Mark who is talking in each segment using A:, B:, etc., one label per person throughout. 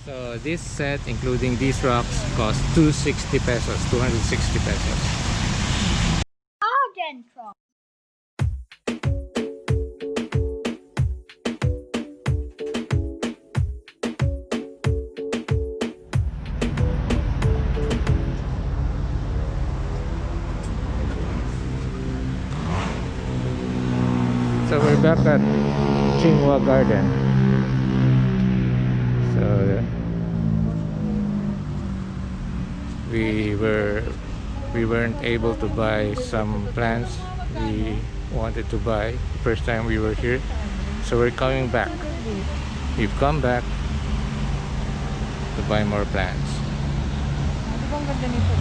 A: So this set, including these rocks, cost 260 pesos, 260 pesos.
B: Arghentrock.
A: So we're back at Chingwa Garden. So we weren't able to buy some plants we wanted to buy the first time we were here. So we're coming back. We've come back to buy more plants.
C: Ang ganda nito.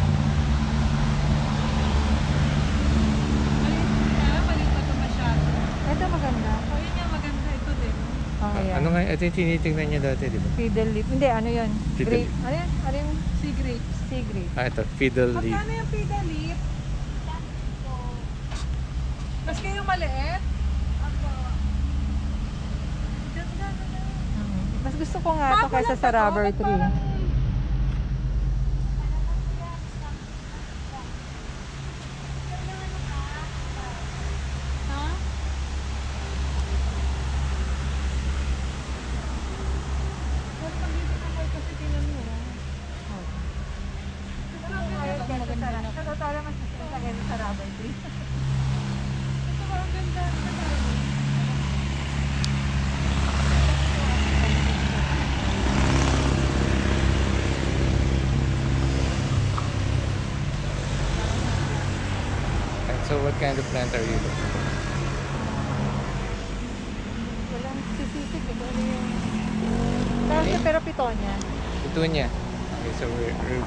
C: Maliit pa ito masyado. Ito maganda. Oh, yun yung maganda. Ito din. Oh, yeah.
A: Ano nga? Ito yung tinitingnan niya dati, di ba?
C: Fiddle leaf. Hindi, ano yun?
A: Fiddle
C: Grape.
A: leaf.
C: Ano yun? Ano yung sea grapes? Sea grapes.
A: Ah, ito. Fiddle leaf.
C: Magkano yung fiddle leaf? Mas kayo maliit? Mas gusto ko nga ito kaysa sa rubber tree.
A: So what kind of plant are you looking for?
C: Walang specific. Ito ano yung... Kasi pero pitonya.
A: Petunia. Okay, so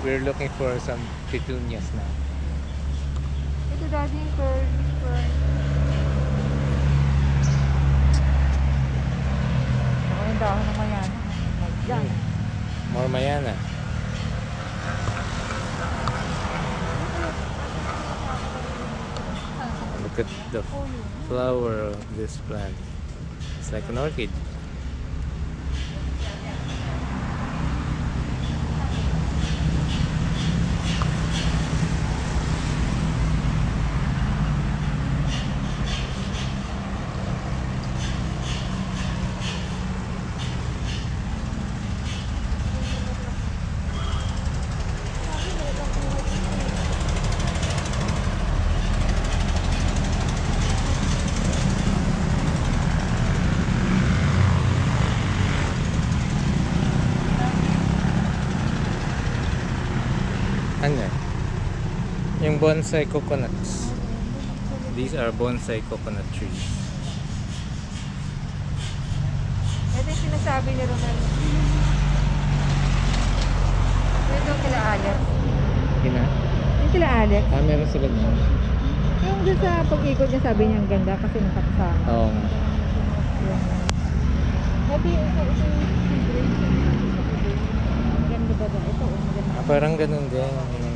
A: we're looking for some petunias now.
C: Ito daddy yung curly fern. Ako yung dahon ng mayana. Yan.
A: More mayana. Look at the flower of this plant. It's like an orchid. Ano? Yung bonsai coconuts. These are bonsai coconut trees.
C: Ito yung sinasabi ni Ronald. Ito kila Alex.
A: Kina?
C: Yung kila Alex.
A: Ah, meron sila niya.
C: Yung doon sa pag-ikot niya sabi niya ang ganda kasi nakakasama.
A: Oo nga.
C: Ito yung ganda ba ba? Ito maganda.
A: Ah, parang ganun din.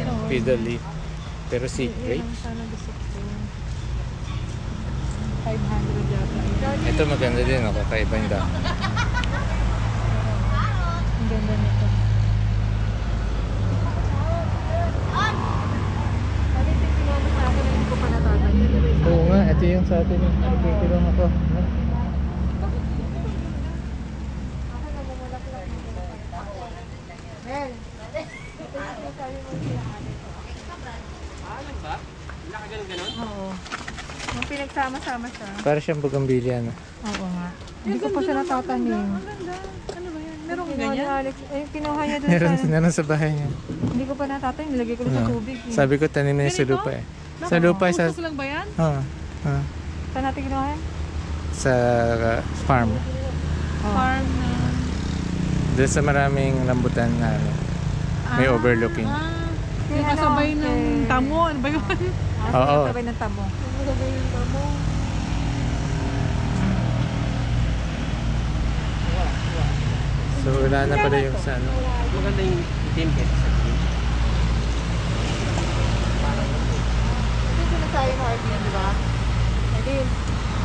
A: Yung fiddle leaf. Pero seed grapes.
C: Sana gusto ko. 500 yata.
A: Ito maganda din. Kakaiba yung dami.
C: Ang ganda nito. Sabi ito yung pinama sa akin na hindi ko pa natatanda.
A: Oo nga. Ito yung sa atin. Nagkikilong ako. No?
C: Mel! Ito yung sinasabi mo sila Alex.
D: Alam ba? Nakaganon-ganon?
C: Oo. Yung pinagsama-sama siya.
A: Para siyang bugambilya. No?
C: Oo nga. Hindi ko pa siya natatanim.
D: Ang ganda. Ano ba yan? Merong
C: Kinuha ni
D: ganyan?
C: Alex. Eh, kinuha niya doon
A: Meron sa bahay niya.
C: Hindi ko pa natatanim. Nilagay ko na sa
A: No.
C: tubig. Eh.
A: Sabi ko tanim niya sa
D: Ganito?
A: lupa eh. Sa lupa sa...
D: Puso lang ba yan?
C: Saan natin kinuha yan?
A: Sa farm.
C: Oh.
D: Farm na...
A: Doon sa maraming rambutan na ano, may overlooking.
D: Yung kasabay ng tamo. Ano ba yun?
A: Oo.
C: Sabay ng tamo.
D: Kasabay ng tamo.
A: So wala na pala yung sa ano.
D: Maganda yung itim kesa sa green.
C: Ito sinasabi ng Hardin, di ba? Hardin,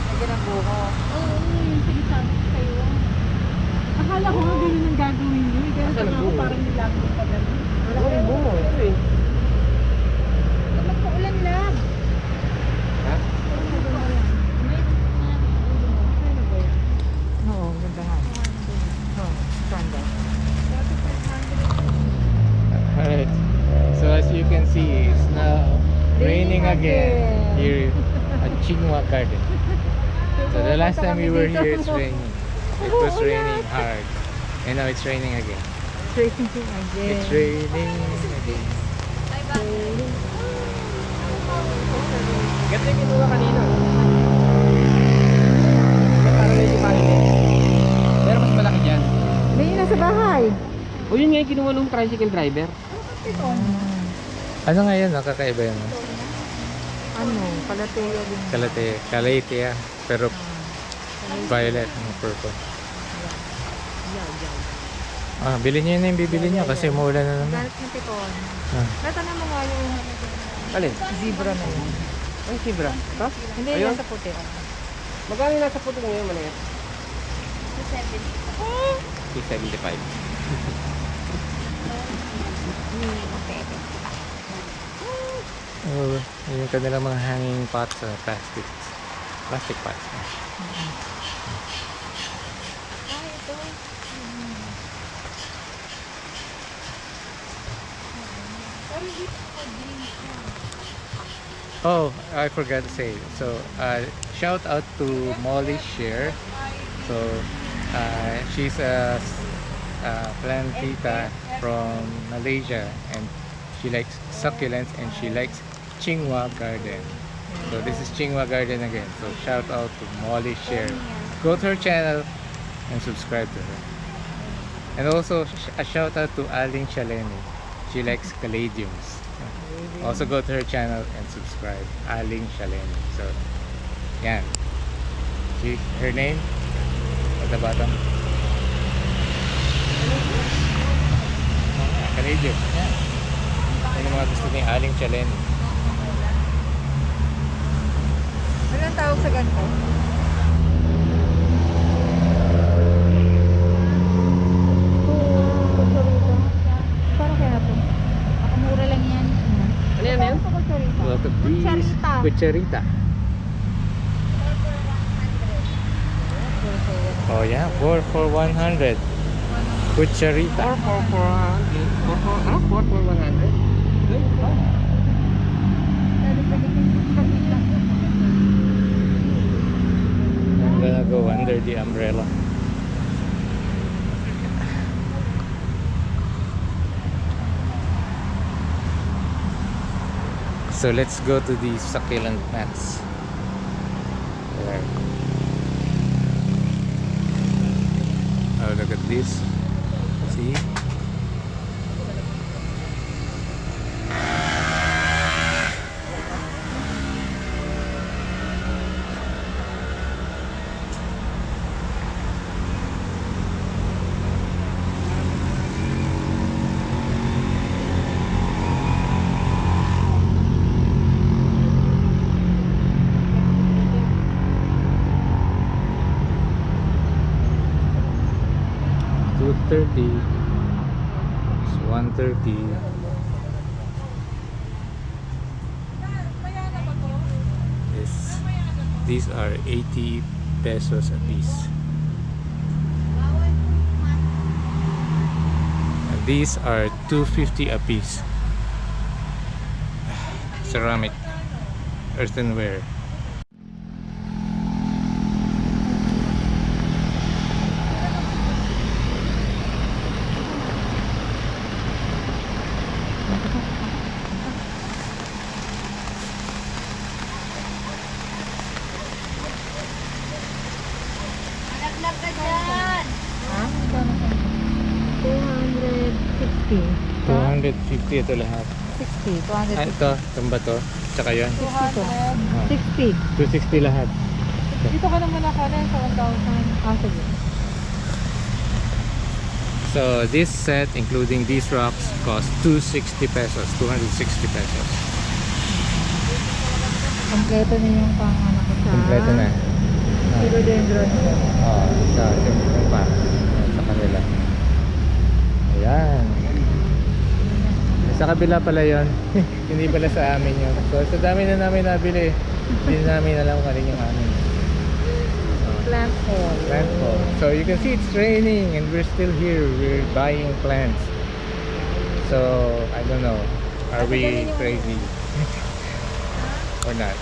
C: nagyan ang buko.
D: Oo, yung sinasabi ko sa'yo. Akala ko nga ganun ang gagawin nyo. Pero Malaking bungo. Ito eh.
C: Magpaulan lang.
D: Ha?
C: Oo, ganda nga. Oo, ganda.
A: Alright. So as you can see, it's now raining again here at Chingwa Garden. So the last time we were here, it's raining. It was raining hard, and now it's raining again.
C: Raining again.
A: It's raining again.
D: Ganda yung kinuha kanina. Parang medyo maliit. Pero mas malaki dyan.
C: May yun nasa bahay.
D: O yun nga yung kinuha ng tricycle driver.
A: Ano nga yun? Nakakaiba yun.
C: Ano? Kalateya din.
A: Kalatea. Pero violet and purple. Bilhin nyo na yung bibili nyo kasi umuulan na naman.
C: Galit ng piton. Natanong mo nga yung
D: Alin?
C: zebra na yun.
D: Ay, zebra. Ha?
C: Hindi,
D: Ayun.
C: yung sa puti.
D: Magkano yung nasa puto ngayon, maliit? 275.
A: Oh, yung kanilang mga hanging pots, plastic pots. Oh, I forgot to say. So, shout out to Molly Share. So, she's a plantita from Malaysia, and she likes succulents and she likes Chingwa Garden. So this is Chingwa Garden again. So shout out to Molly Share. Go to her channel and subscribe to her. And also a shout out to Aling Chaleni. She likes caladiums. Also go to her channel and subscribe. Aling Chaleni. So yan. See her name at the bottom. Caladium. Yan. Yan yung mga gusto ni Aling Chaleni.
C: Ano ang tawag sa ganito? Parang kaya po. Makamura lang yan.
D: Ano yan yun?
A: Look at these. Kucharita. Oh yeah, 4 for 100. Kucharita.
D: 4 for 400. 4 for 100?
A: I'm gonna go under the umbrella. So let's go to the succulent plants. There. Oh, look at this. See? $230. It's $130. These are 80 pesos a piece. And these are 250 a piece. Ceramic earthenware.
C: Ha? 260.
A: 250 ito lahat.
C: 60.
A: Ito, itong ba to? Tsaka yun.
C: 60.
A: 260 lahat.
C: Dito ka naman nakalan sa 1,000. Sige.
A: So this set, including these rocks, cost 260 pesos. 260 pesos.
C: Kompleto na yung pang-ano ko sa...
A: Kompleto na.
C: Philodendron.
A: Sa kanila. Ayan. Sa kabila pala yon. Hindi pala sa amin yun. So sa dami na namin nabili, hindi namin alam kung alin yung amin.
C: Plant hall.
A: Plant hall. So you can see it's raining and we're still here. We're buying plants. So I don't know. Are we crazy? Or not?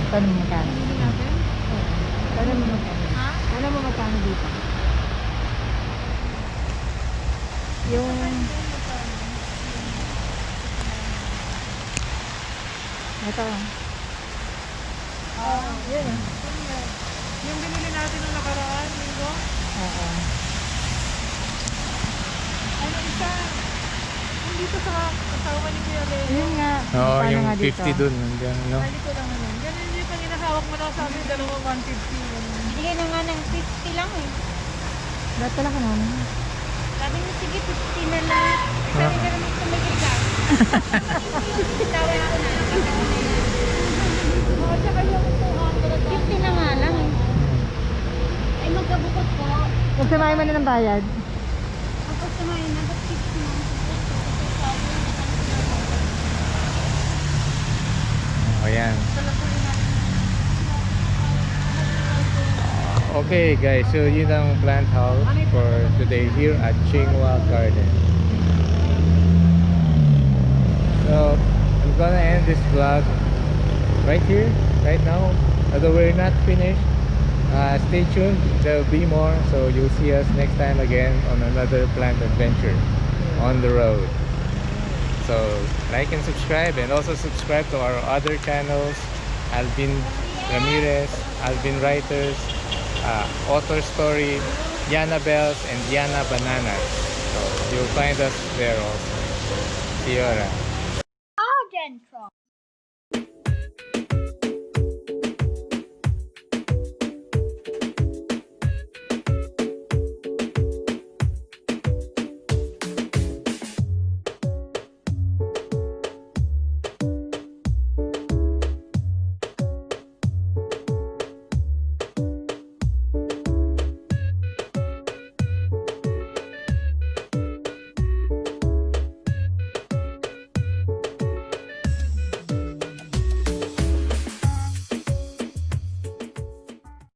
C: Paano mo magkano? Paano mo magkano? Paano mo magkano dito? Yung... Ito. Yun.
B: Yung binili natin nung nakaraan, linggo?
C: Oo.
B: Ano isa? Yung dito sa asawa ni Kuya Leo.
C: Yun nga.
A: Oo,
C: Paano
A: yung
C: nga dito?
A: 50 dun. Nandiyan, no?
B: Hindi ko lang ano. Ganun yung pag inahawak mo na sa amin, dalawang 150. ganun.
E: Bigay na nga ng 50 lang eh.
C: Ba't pala ka naman?
E: Sabi niya, sige, 50 na lang. Sabi ka naman tumigil ka. Tawag ko na.
B: Oh, tsaka yung
E: 50 na nga lang eh. Ay, magkabukod po.
C: Huwag samahin mo na ng bayad.
E: Ang customer na, ba't 50 na?
A: O yan. Okay guys, so yun ang plant haul for today here at Chingwa Garden. So I'm gonna end this vlog right here, right now. Although we're not finished, stay tuned, there will be more. So you'll see us next time again on another plant adventure on the road. So like and subscribe, and also subscribe to our other channels, Alvin Ramirez, Alvin Writers, Author Story, Yana Bells, and Yana Bananas. So you'll find us there also. See you around.
E: Arghentrock.